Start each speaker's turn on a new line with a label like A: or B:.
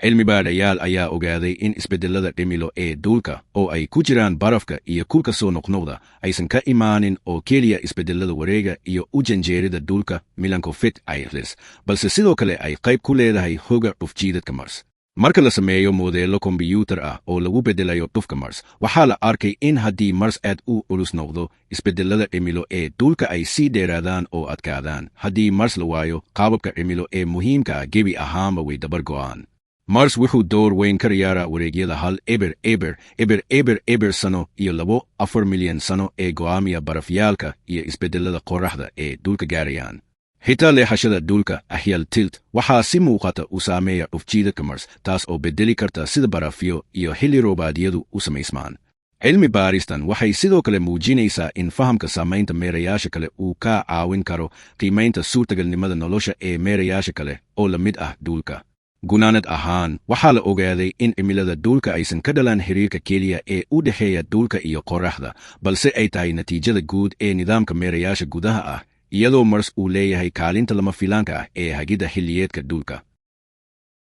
A: Cilmibaadhayaal ayaa ogaaday in isbeddellada cimilo ee dhulka oo ay ku jiraan barafka iyo kulka soo noqnoqda aysan ka imaanin oo keliya isbeddellada wareegga iyo u janjeerida dhulka milanko fit ayres, balse sidoo kale ay qayb ku leedahay hogga cuf-jiidka Mars. Marka la sameeyo modeello kombiyuutar ah oo lagu beddelayo dhulka Mars, waxaa la arkay in haddii Mars aad u culus noqdo, isbeddellada cimilo ee dhulka ay sii dheeraadaan oo adkaadaan. Haddii Mars la waayo, qaababka cimilo ee muhiimka ah gebi ahaanba way dabar go'aan. Mars wuxuu door weyn ka ciyaaraa wareegyada hal eber sano iyo 4 milyan sano ee go'aamiya barafyaalka iyo isbeddellada qorraxda ee dhulka gaarayaan. Xitaa leexashada dhulka ahyal tilt waxaa si muuqata u saameeya cuf-jiidka Mars, taas oo beddeli karta sida barafyo iyo xilli roobaadyadu u samaysmaan. Cilmi baaristan waxay sidoo kale muujinaysaa in fahamka saamaynta meerayaasha kale uu ka caawin karo qiimaynta suurtagalnimada nolosha ee meerayaasha kale oo la mid ah dhulka. Gunaanad ahaan, waxaa la ogaaday in cimilada dhulka aysan ka dhalan xiriirka keliya ee u dhexeeya dhulka iyo qorraxda, balse ay tahay natiijada guud ee nidaamka meerayaasha gudaha ah, iyadoo Mars uu leeyahay kaalinta lama filaanka ah ee hagidda xilliyeedka dhulka.